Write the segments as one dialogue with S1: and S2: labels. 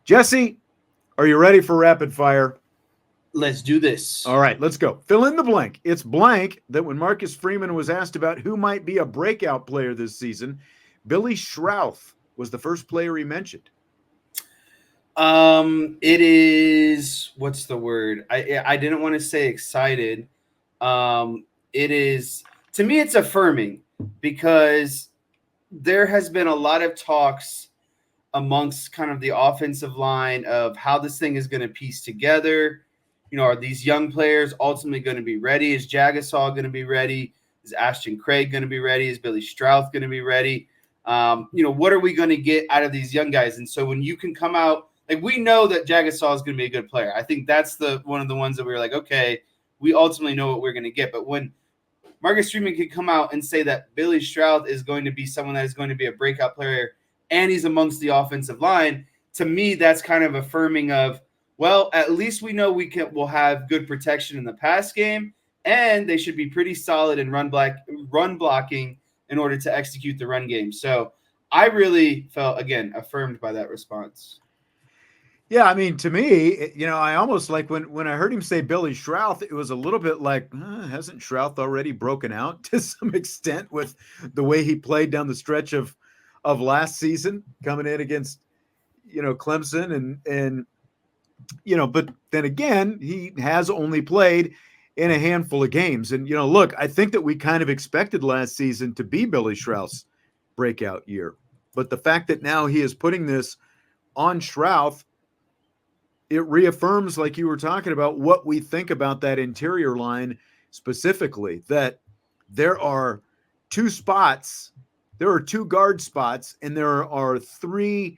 S1: Jesse, are you ready for rapid fire?
S2: Let's do this.
S1: All right, let's go. Fill in the blank. It's blank that when Marcus Freeman was asked about who might be a breakout player this season, Billy Schrauth was the first player he mentioned.
S2: It is what's the word? I didn't want to say excited. It is to me it's affirming because there has been a lot of talks amongst kind of the offensive line of how this thing is going to piece together. Are these young players ultimately going to be ready? Is Jagasaw going to be ready? Is Ashton Craig going to be ready? Is Billy Schrauth going to be ready? What are we going to get out of these young guys? And so when you can come out, like we know that Jagasaw is going to be a good player. I think that's one of the ones that we were like, okay, we ultimately know what we're going to get. But when Marcus Freeman can come out and say that Billy Schrauth is going to be someone that is going to be a breakout player and he's amongst the offensive line, to me, that's kind of affirming of, well, at least we know we'll have good protection in the pass game, and they should be pretty solid in run blocking in order to execute the run game. So I really felt, again, affirmed by that response.
S1: Yeah, I mean, to me, I almost like when I heard him say Billy Schrauth, it was a little bit like, hasn't Schrauth already broken out to some extent with the way he played down the stretch of last season, coming in against Clemson and but then again, he has only played in a handful of games, and look, I think that we kind of expected last season to be Billy Schrauth's breakout year, but the fact that now he is putting this on Schrauth, it reaffirms, like you were talking about, what we think about that interior line specifically, that there are two guard spots, and there are three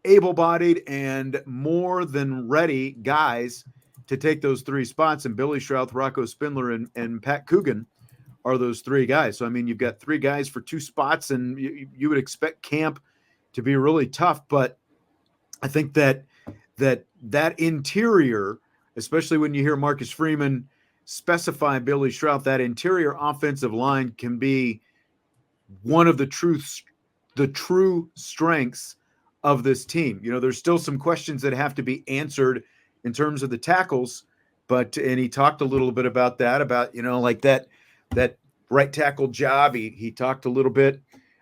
S1: able-bodied and more than ready guys to take those three spots. And Billy Schrauth, Rocco Spindler, and Pat Coogan are those three guys. So, I mean, you've got three guys for two spots, and you would expect camp to be really tough. But I think that interior, especially when you hear Marcus Freeman specify Billy Schrauth, that interior offensive line can be one of the true strengths of this team. There's still some questions that have to be answered in terms of the tackles, and he talked a little bit about that, like that right tackle job. He talked a little bit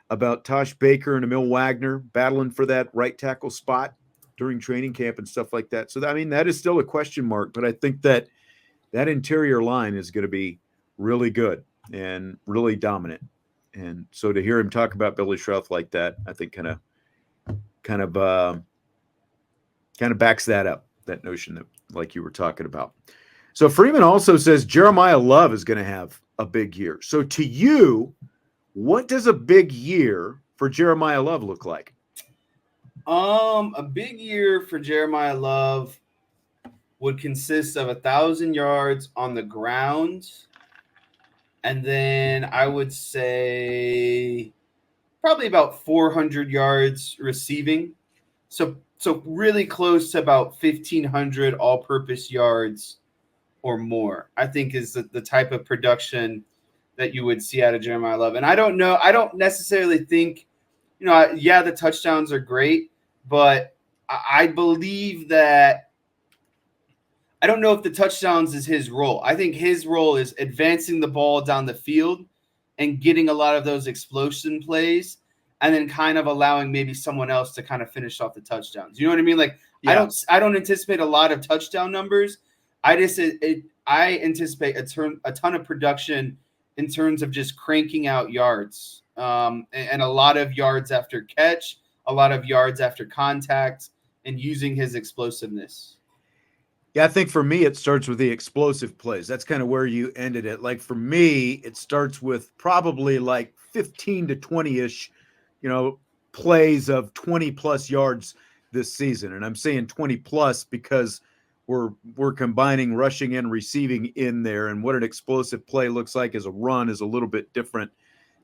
S1: about Tosh Baker and Emil Wagner battling for that right tackle spot during training camp and stuff like that. So, that is still a question mark, but I think that interior line is going to be really good and really dominant. And so to hear him talk about Billy Schrauth like that, I think kind of backs that up, that notion that, like you were talking about. So Freeman also says Jeremiyah Love is going to have a big year. So to you, what does a big year for Jeremiyah Love look like?
S2: A big year for Jeremiyah Love would consist of 1,000 yards on the ground, and then I would say probably about 400 yards receiving. So really close to about 1,500 all-purpose yards or more, I think is the type of production that you would see out of Jeremiyah Love. And I don't necessarily think, the touchdowns are great, but I believe that I don't know if the touchdowns is his role. I think his role is advancing the ball down the field and getting a lot of those explosion plays, and then kind of allowing maybe someone else to kind of finish off the touchdowns. You know what I mean? Like, yeah. I don't anticipate a lot of touchdown numbers. I anticipate a ton of production in terms of just cranking out yards, and a lot of yards after catch, a lot of yards after contact, and using his explosiveness.
S1: Yeah, I think for me, it starts with the explosive plays. That's kind of where you ended it. Like for me, it starts with probably like 15 to 20-ish, plays of 20 plus yards this season. And I'm saying 20 plus because we're combining rushing and receiving in there. And what an explosive play looks like as a run is a little bit different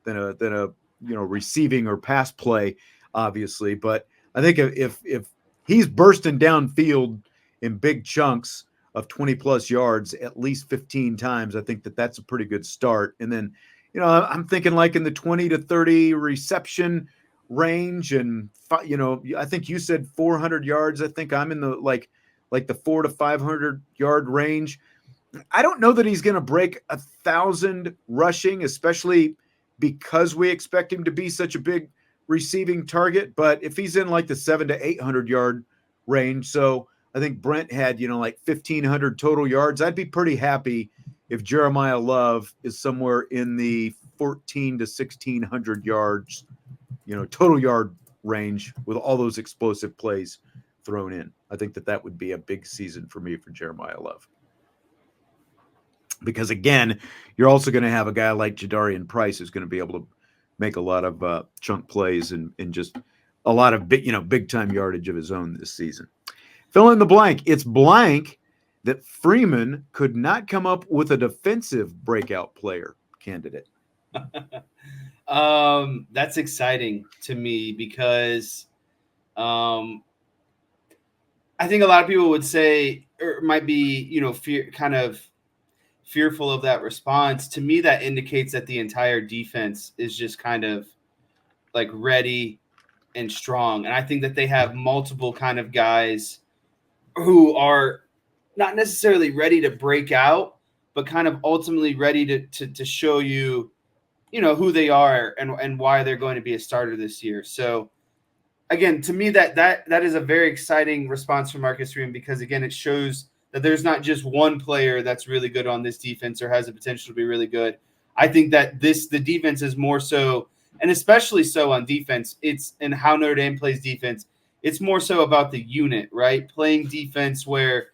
S1: than a receiving or pass play, obviously. But I think if he's bursting downfield in big chunks of 20 plus yards at least 15 times, I think that's a pretty good start. And then, I'm thinking like in the 20 to 30 reception range, and I think you said 400 yards. I think I'm in the like the 400 to 500 yard range. I don't know that he's going to break 1,000 rushing, especially because we expect him to be such a big receiving target. But if he's in like the 700 to 800 yard range, so I think Brent had, like 1,500 total yards, I'd be pretty happy if Jeremiyah Love is somewhere in the 14 to 1,600 yards, total yard range with all those explosive plays thrown in. I think that would be a big season for me for Jeremiyah Love. Because again, you're also going to have a guy like Jadarian Price who's going to be able to make a lot of chunk plays and just a lot of big time yardage of his own this season. Fill in the blank. It's blank that Freeman could not come up with a defensive breakout player candidate.
S2: That's exciting to me because I think a lot of people would say, or might be, fearful of that response. To me, that indicates that the entire defense is just kind of like ready and strong. And I think that they have multiple kind of guys who are not necessarily ready to break out, but kind of ultimately ready to show you, who they are and why they're going to be a starter this year. So again, to me, that is a very exciting response from Marcus Freeman, because again, it shows that there's not just one player that's really good on this defense or has the potential to be really good. I think that the defense is more so, and especially so on defense, it's in how Notre Dame plays defense. It's more so about the unit, right? Playing defense where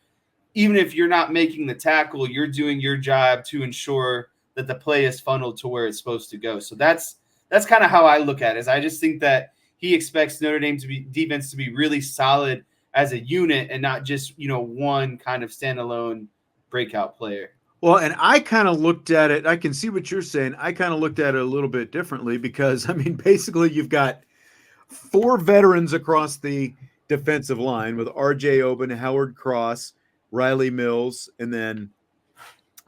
S2: even if you're not making the tackle, you're doing your job to ensure that the play is funneled to where it's supposed to go. So that's kind of how I look at it. Is I just think that he expects Notre Dame defense to be really solid as a unit and not just, one kind of standalone breakout player.
S1: Well, and I kind of looked at it. I can see what you're saying. I kind of looked at it a little bit differently because, basically you've got 4 veterans across the defensive line with R.J. Oben, Howard Cross, Riley Mills, and then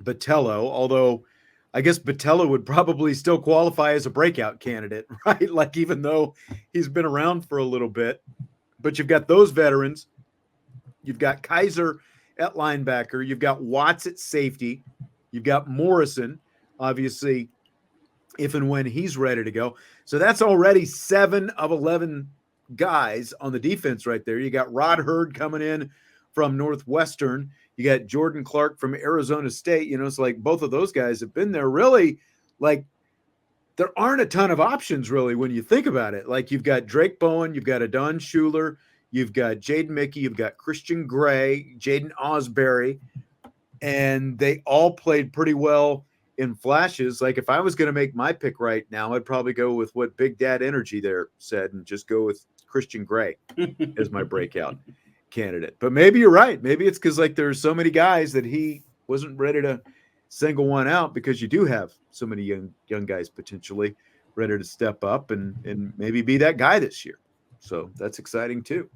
S1: Botello, although I guess Botello would probably still qualify as a breakout candidate, right? Like, even though he's been around for a little bit. But you've got those veterans. You've got Kaiser at linebacker. You've got Watts at safety. You've got Morrison, obviously, if and when he's ready to go. So that's already 7 of 11 guys on the defense right there. You got Rod Hurd coming in from Northwestern. You got Jordan Clark from Arizona State. It's like both of those guys have been there. Really, like, there aren't a ton of options, really, when you think about it. Like, you've got Drake Bowen, you've got Adon Schuler, you've got Jaden Mickey, you've got Christian Gray, Jaden Osbury, and they all played pretty well in flashes. Like, if I was going to make my pick right now, I'd probably go with what Big Dad Energy there said and just go with Christian Gray as my breakout candidate. But maybe you're right. Maybe it's because, like, there's so many guys that he wasn't ready to single one out, because you do have so many young guys potentially ready to step up and maybe be that guy this year. So that's exciting too.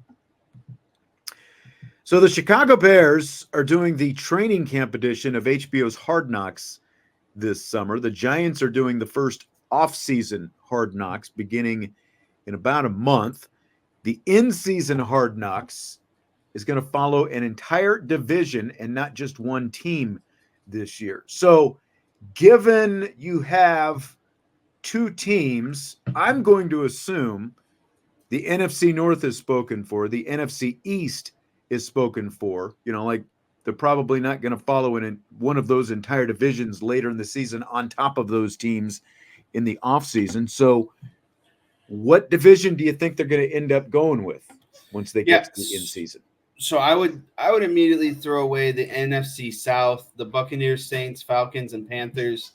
S1: So the Chicago Bears are doing the training camp edition of HBO's Hard Knocks this summer. The Giants are doing the first off-season Hard Knocks beginning in about a month. The in-season Hard Knocks is going to follow an entire division and not just one team this year. So given you have 2 teams, I'm going to assume the NFC North is spoken for, the NFC East is spoken for. Like, they're probably not going to follow in one of those entire divisions later in the season on top of those teams in the offseason. So what division do you think they're going to end up going with once they get to the in-season?
S2: So I would immediately throw away the NFC South, the Buccaneers, Saints, Falcons, and Panthers.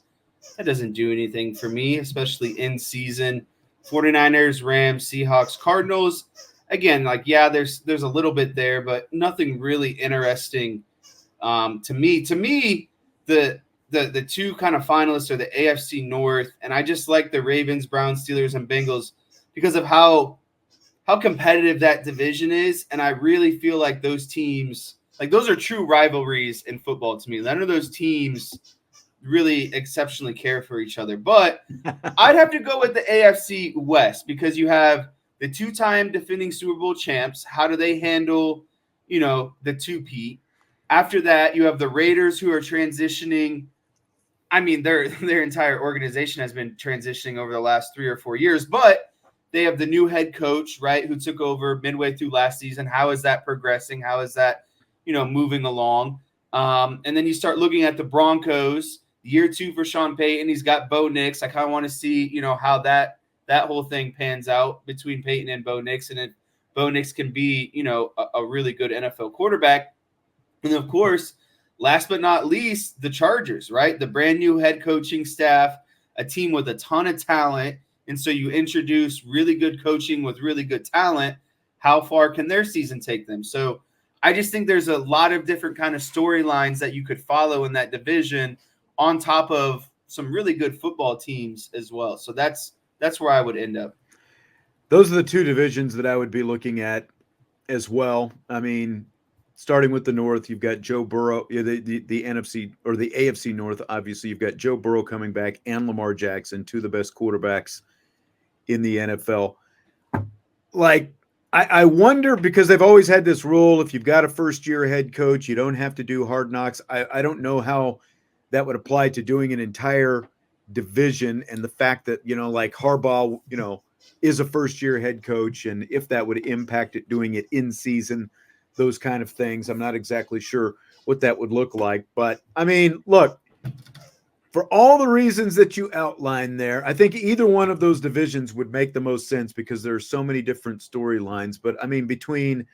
S2: That doesn't do anything for me, especially in season. 49ers, Rams, Seahawks, Cardinals. Again, there's a little bit there, but nothing really interesting to me. To me, the 2 kind of finalists are the AFC North, and I just like the Ravens, Browns, Steelers, and Bengals because of how competitive that division is. And I really feel like those teams, like, those are true rivalries in football to me. None of those teams really exceptionally care for each other. But I'd have to go with the AFC West because you have the two-time defending Super Bowl champs. How do they handle, the two-peat? After that, you have the Raiders who are transitioning. I mean, their entire organization has been transitioning over the last 3 or 4 years, but they have the new head coach, right, who took over midway through last season. How is that progressing? How is that, moving along? And then you start looking at the Broncos, year 2 for Sean Payton. He's got Bo Nix. I kind of want to see, how that whole thing pans out between Payton and Bo Nix, and if Bo Nix can be, a really good NFL quarterback. And of course, last but not least, the Chargers, right? The brand new head coaching staff, a team with a ton of talent. And so you introduce really good coaching with really good talent. How far can their season take them? So I just think there's a lot of different kind of storylines that you could follow in that division on top of some really good football teams as well. So that's where I would end up.
S1: Those are the two divisions that I would be looking at as well. I mean, starting with the North, you've got Joe Burrow, the NFC or the AFC North. Obviously, you've got Joe Burrow coming back and Lamar Jackson, two of the best quarterbacks in the NFL. Like, I wonder, because they've always had this rule, if you've got a first-year head coach, you don't have to do Hard Knocks. I don't know how that would apply to doing an entire division, and the fact that, like Harbaugh, is a first-year head coach, and if that would impact it doing it in season, those kind of things. I'm not exactly sure what that would look like. But, I mean, look, for all the reasons that you outlined there, I think either one of those divisions would make the most sense because there are so many different storylines. But, I mean, between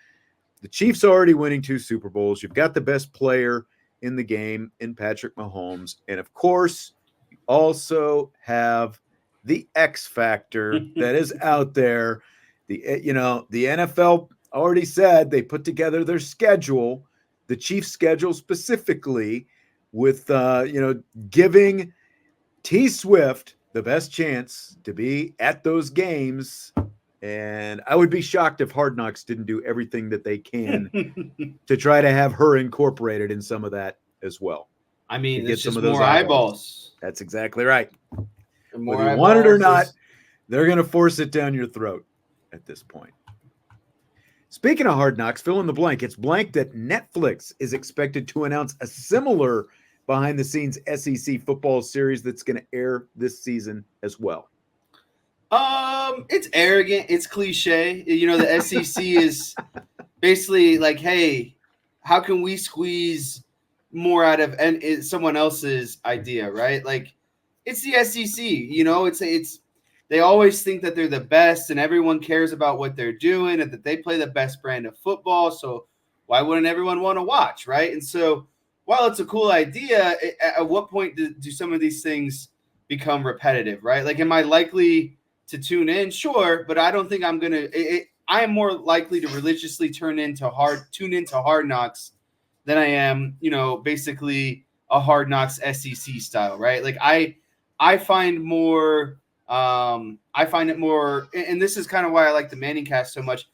S1: the Chiefs already winning 2 Super Bowls, you've got the best player in the game in Patrick Mahomes. And, of course, you also have the X factor that is out there. The NFL already said they put together their schedule, the Chiefs' schedule specifically, with giving T Swift the best chance to be at those games. And I would be shocked if Hard Knocks didn't do everything that they can to try to have her incorporated in some of that as well.
S2: I mean, it's just more eyeballs.
S1: That's exactly right.
S2: Whether
S1: you want it or not, they're going to force it down your throat at this point. Speaking of Hard Knocks, fill in the blank. It's blank that Netflix is expected to announce a similar behind-the-scenes SEC football series that's going to air this season as well.
S2: It's arrogant. It's cliche. The SEC is basically like, hey, how can we squeeze more out of someone else's idea, right? Like, it's the SEC. It's they always think that they're the best and everyone cares about what they're doing and that they play the best brand of football. So why wouldn't everyone want to watch, right? And so while it's a cool idea, at what point do some of these things become repetitive, right? Like, am I likely to tune in? Sure, but I don't think I'm going to I am more likely to religiously tune into Hard Knocks than I am, basically a Hard Knocks SEC style, right? Like, I find it more, and this is kind of why I like the Manning Cast so much.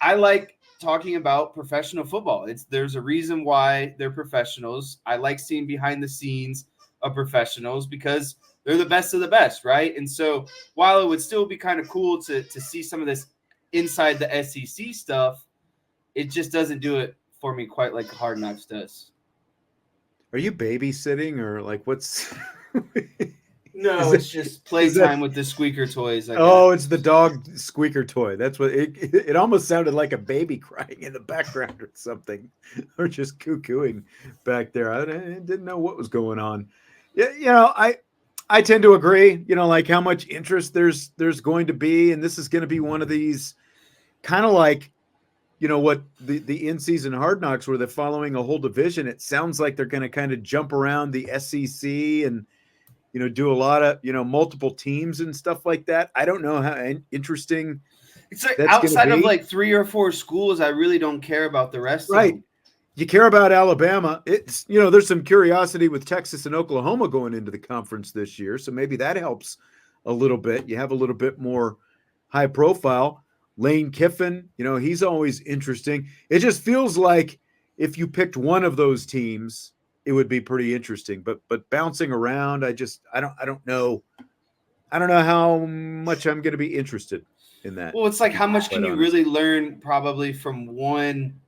S2: I like talking about professional football. There's a reason why they're professionals. I like seeing behind the scenes of professionals because they're the best of the best, right? And so while it would still be kind of cool to see some of this inside the SEC stuff, it just doesn't do it for me quite like Hard Knocks does.
S1: Are you babysitting or like what's
S2: No, it's just playtime with the squeaker toys.
S1: It's the dog squeaker toy. That's what it almost sounded like a baby crying in the background or something, or just cuckooing back there. I didn't know what was going on. Yeah, I tend to agree. Like how much interest there's going to be, and this is going to be one of these kind of like, what the in-season Hard Knocks where they're following a whole division. It sounds like they're going to kind of jump around the SEC and do a lot of, multiple teams and stuff like that. I don't know how interesting.
S2: It's like outside of like 3 or 4 schools, I really don't care about the rest of them.
S1: You care about Alabama. It's, there's some curiosity with Texas and Oklahoma going into the conference this year. So maybe that helps a little bit. You have a little bit more high profile. Lane Kiffin, he's always interesting. It just feels like if you picked one of those teams, it would be pretty interesting. But bouncing around, I don't know. I don't know how much I'm going to be interested in that.
S2: Well, it's like how much can you
S1: honest.
S2: really learn probably from one,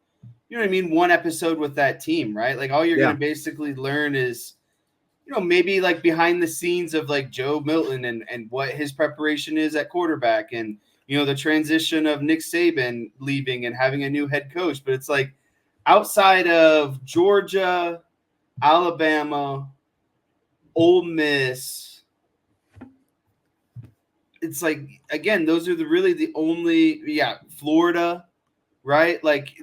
S2: you know what I mean, one episode with that team, right? Like all you're going to basically learn is, you know, maybe like behind the scenes of like Joe Milton and what his preparation is at quarterback, and, you know, the transition of Nick Saban leaving and having a new head coach. But it's like outside of Georgia, Alabama, Ole Miss, it's like, again, those are really the only, Florida, right? Like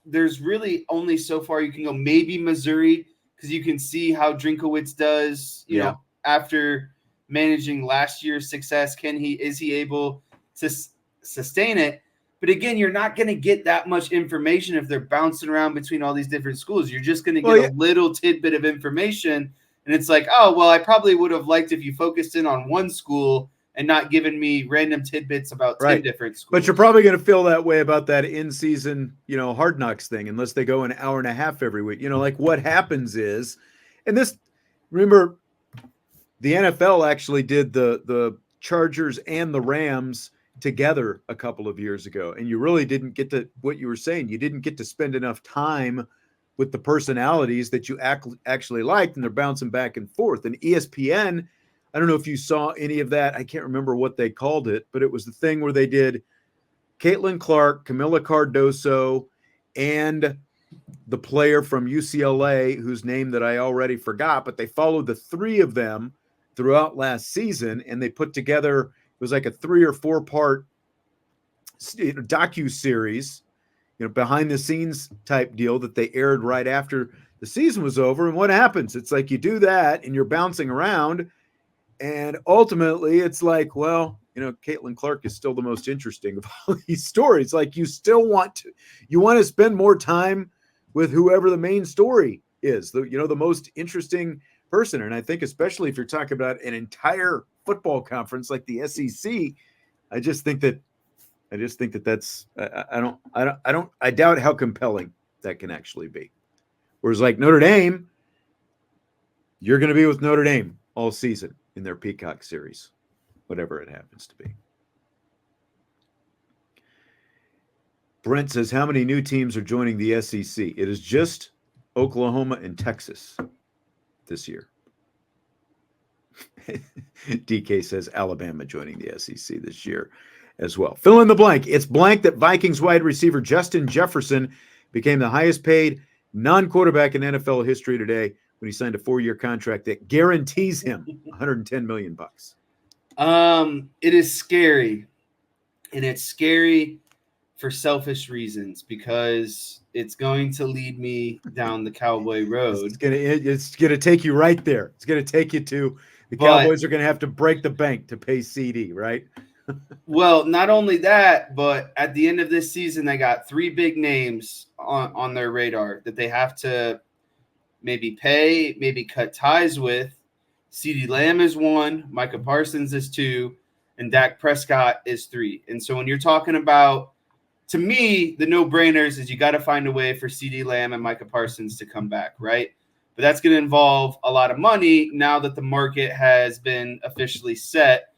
S2: there's really only so far you can go. Maybe Missouri, because you can see how Drinkowitz does, you know, after managing last year's success. Is he able to sustain it? But again, you're not going to get that much information if they're bouncing around between all these different schools. You're just going to get a little tidbit of information. And it's like, oh, well, I probably would have liked if you focused in on one school and not given me random tidbits about 10 different schools.
S1: But you're probably going to feel that way about that in-season, you know, Hard Knocks thing, unless they go an hour and a half every week. You know, like what happens is, and this, remember, the NFL actually did the Chargers and the Rams together a couple of years ago, and you really didn't get to, what you were saying, you didn't get to spend enough time with the personalities that you actually liked, and they're bouncing back and forth. And ESPN, I don't know if you saw any of that. I can't remember what they called it, but it was the thing where they did Caitlin Clark, Camila Cardoso, and the player from UCLA, whose name that I already forgot, but they followed the three of them throughout last season, and they put together, it was like a 3 or 4 part docu-series, you know, behind the scenes type deal that they aired right after the season was over. And what happens? It's like you do that and you're bouncing around, and ultimately it's like, well, you know, Caitlin Clark is still the most interesting of all these stories. Like you still want to spend more time with whoever the main story is, the most interesting person. And I think especially if you're talking about an entire football conference like the SEC, I doubt how compelling that can actually be. Whereas like Notre Dame, you're going to be with Notre Dame all season in their Peacock series, whatever it happens to be. Brent says, how many new teams are joining the SEC? It is just Oklahoma and Texas this year. DK says Alabama joining the SEC this year as well. Fill in the blank. It's blank that Vikings wide receiver Justin Jefferson became the highest paid non-quarterback in NFL history today when he signed a 4-year contract that guarantees him $110 million.
S2: It is scary, and it's scary for selfish reasons, because it's going to lead me down the Cowboy road.
S1: It's gonna take you right there. It's gonna take you to the Cowboys are gonna have to break the bank to pay CD, right?
S2: Well, not only that, but at the end of this season, they got 3 big names on their radar that they have to maybe pay, maybe cut ties with. CeeDee Lamb is 1, Micah Parsons is 2, and Dak Prescott is 3. And so when you're talking about, to me, the no-brainers is you got to find a way for CeeDee Lamb and Micah Parsons to come back, right? But that's going to involve a lot of money now that the market has been officially set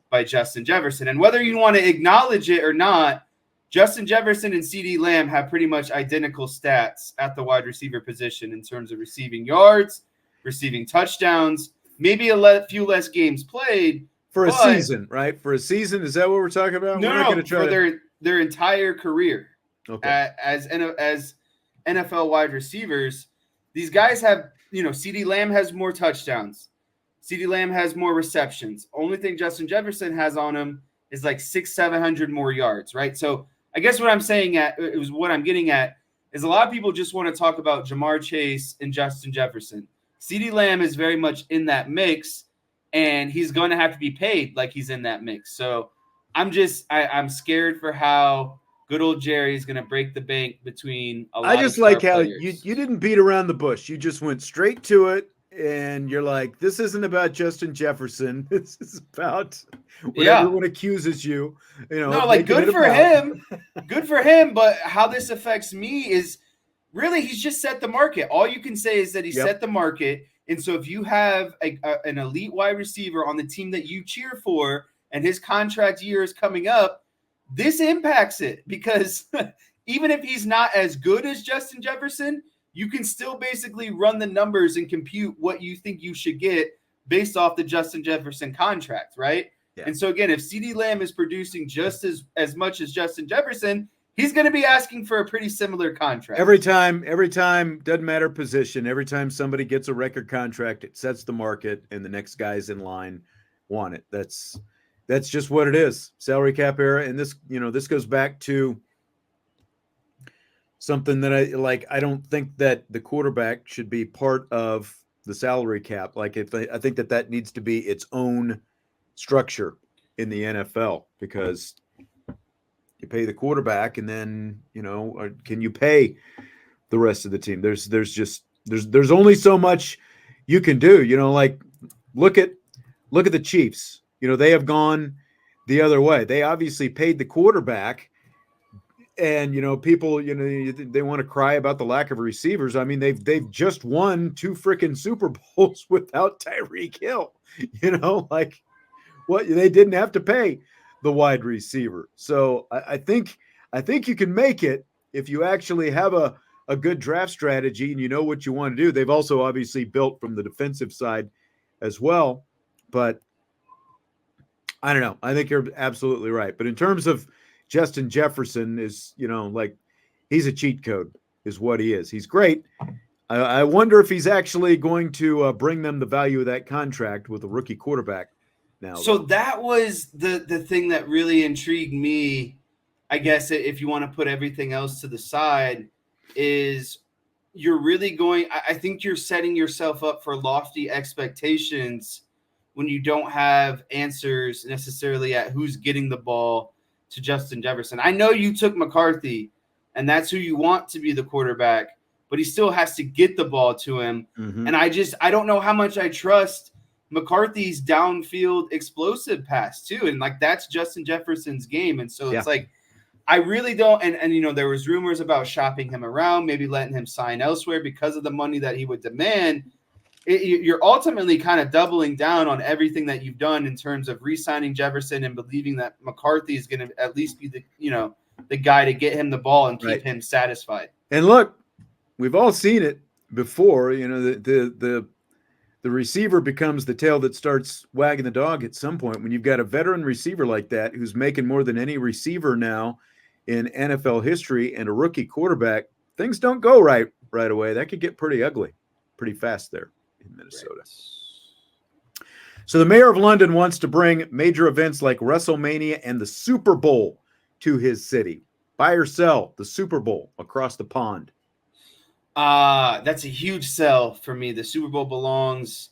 S2: by Justin Jefferson. And whether you want to acknowledge it or not, Justin Jefferson and CeeDee Lamb have pretty much identical stats at the wide receiver position in terms of receiving yards, receiving touchdowns, maybe a few less games played.
S1: For a season, right? For a season, is that what we're talking about?
S2: No, for their entire career as NFL wide receivers. These guys have, CeeDee Lamb has more touchdowns. CeeDee Lamb has more receptions. Only thing Justin Jefferson has on him is like 600-700 more yards, right? So I guess what I'm getting at is a lot of people just want to talk about Jamar Chase and Justin Jefferson. CeeDee Lamb is very much in that mix, and he's going to have to be paid like he's in that mix. So I'm scared for how good old Jerry is going to break the bank between a lot of
S1: I just like how
S2: players.
S1: you didn't beat around the bush. You just went straight to it. And you're like, this isn't about Justin Jefferson. This is about what everyone accuses you.
S2: No, like good for him. Good for him. But how this affects me is really, he's just set the market. All you can say is that he set the market. And so if you have an elite wide receiver on the team that you cheer for and his contract year is coming up, this impacts it because even if he's not as good as Justin Jefferson, you can still basically run the numbers and compute what you think you should get based off the Justin Jefferson contract, right? Yeah. And so again, if CeeDee Lamb is producing just as much as Justin Jefferson, he's going to be asking for a pretty similar contract.
S1: Every time, doesn't matter position, every time somebody gets a record contract, it sets the market and the next guys in line want it. That's just what it is. Salary cap era. And this, this goes back to something that I don't think that the quarterback should be part of the salary cap. I think that needs to be its own structure in the NFL, because you pay the quarterback and then, can you pay the rest of the team? There's only so much you can do, look at the Chiefs. They have gone the other way. They obviously paid the quarterback, and, people, they want to cry about the lack of receivers. I mean, they've just won 2 freaking Super Bowls without Tyreek Hill, what they didn't have to pay the wide receiver. So I think you can make it if you actually have a good draft strategy and you know what you want to do. They've also obviously built from the defensive side as well, but I don't know. I think you're absolutely right. But in terms of Justin Jefferson, is, he's a cheat code is what he is. He's great. I wonder if he's actually going to bring them the value of that contract with a rookie quarterback now.
S2: So that was the thing that really intrigued me, I guess, if you want to put everything else to the side, is you're really I think you're setting yourself up for lofty expectations when you don't have answers necessarily at who's getting the ball to Justin Jefferson. I know you took McCarthy, and that's who you want to be the quarterback, but he still has to get the ball to him. Mm-hmm. And I don't know how much I trust McCarthy's downfield explosive pass too. And that's Justin Jefferson's game. And so it's I really don't. And there was rumors about shopping him around, maybe letting him sign elsewhere because of the money that he would demand. You're ultimately kind of doubling down on everything that you've done in terms of re-signing Jefferson and believing that McCarthy is going to at least be the guy to get him the ball and keep him satisfied.
S1: And look, we've all seen it before. The receiver becomes the tail that starts wagging the dog at some point. When you've got a veteran receiver like that who's making more than any receiver now in NFL history and a rookie quarterback, things don't go right away. That could get pretty ugly pretty fast there in Minnesota. Right. So the mayor of London wants to bring major events like WrestleMania and the Super Bowl to his city. Buy or sell the Super Bowl across the pond?
S2: That's a huge sell for me. The Super Bowl belongs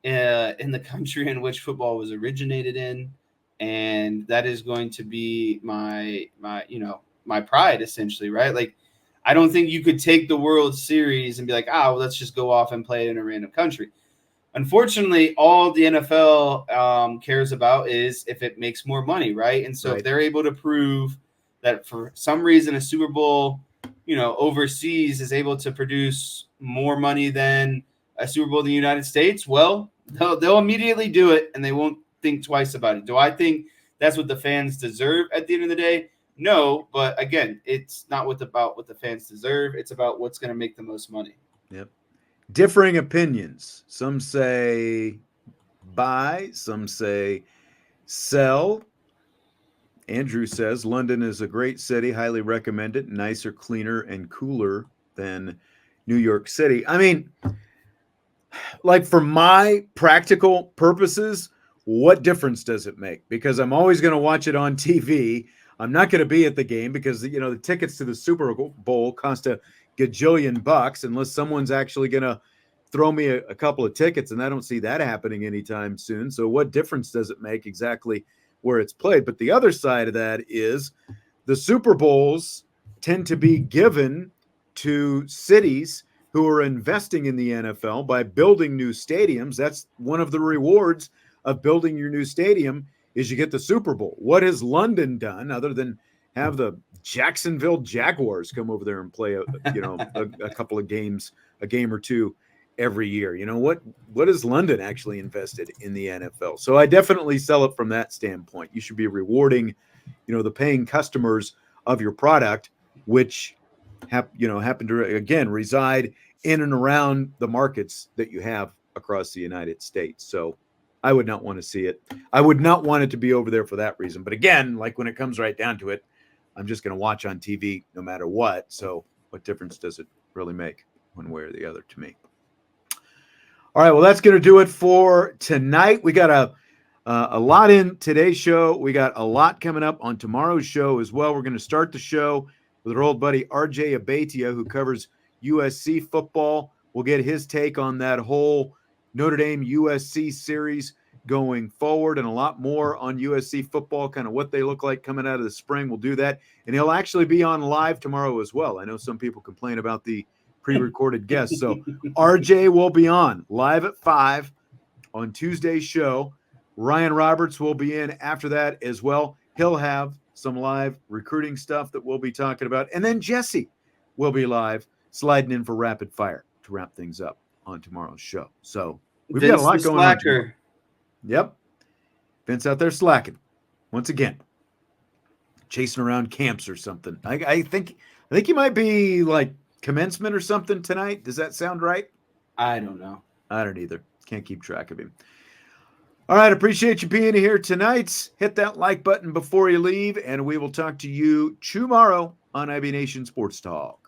S2: in the country in which football was originated in, and that is going to be my pride, essentially, right? I don't think you could take the World Series and be like, well, let's just go off and play it in a random country. Unfortunately, all the NFL cares about is if it makes more money, right? And so if they're able to prove that for some reason a Super Bowl, overseas is able to produce more money than a Super Bowl in the United States, well, they'll immediately do it and they won't think twice about it. Do I think that's what the fans deserve at the end of the day? No, but again, it's not about what the fans deserve. It's about what's going to make the most money.
S1: Yep. Differing opinions. Some say buy, some say sell. Andrew says London is a great city, highly recommend it, nicer, cleaner, and cooler than New York City. I mean, for my practical purposes, what difference does it make? Because I'm always going to watch it on TV. I'm not going to be at the game because, the tickets to the Super Bowl cost a gajillion bucks unless someone's actually going to throw me a couple of tickets, and I don't see that happening anytime soon. So what difference does it make exactly where it's played? But the other side of that is the Super Bowls tend to be given to cities who are investing in the NFL by building new stadiums. That's one of the rewards of building your new stadium is you get the Super Bowl. What has London done other than have the Jacksonville Jaguars come over there and play a couple of games, a game or two every year. You know what is London actually invested in the NFL? So I definitely sell it from that standpoint. You should be rewarding, the paying customers of your product, which happen to again reside in and around the markets that you have across the United States. So I would not want to see it. I would not want it to be over there for that reason. But again, like when it comes right down to it, I'm just going to watch on TV no matter what. So what difference does it really make one way or the other to me? All right, well, that's going to do it for tonight. We got a lot in today's show. We got a lot coming up on tomorrow's show as well. We're going to start the show with our old buddy RJ Abatia, who covers USC football. We'll get his take on that whole Notre Dame USC series going forward and a lot more on USC football, kind of what they look like coming out of the spring. We'll do that. And he'll actually be on live tomorrow as well. I know some people complain about the pre-recorded guests. So RJ will be on live at 5 on Tuesday's show. Ryan Roberts will be in after that as well. He'll have some live recruiting stuff that we'll be talking about. And then Jesse will be live sliding in for rapid fire to wrap things up on tomorrow's show. So we've got a lot going on tomorrow. Yep. Vince out there slacking once again, chasing around camps or something. I think he might be like commencement or something tonight. Does that sound right?
S2: I don't know.
S1: I don't either. Can't keep track of him. All right. Appreciate you being here tonight. Hit that like button before you leave, and we will talk to you tomorrow on IB Nation Sports Talk.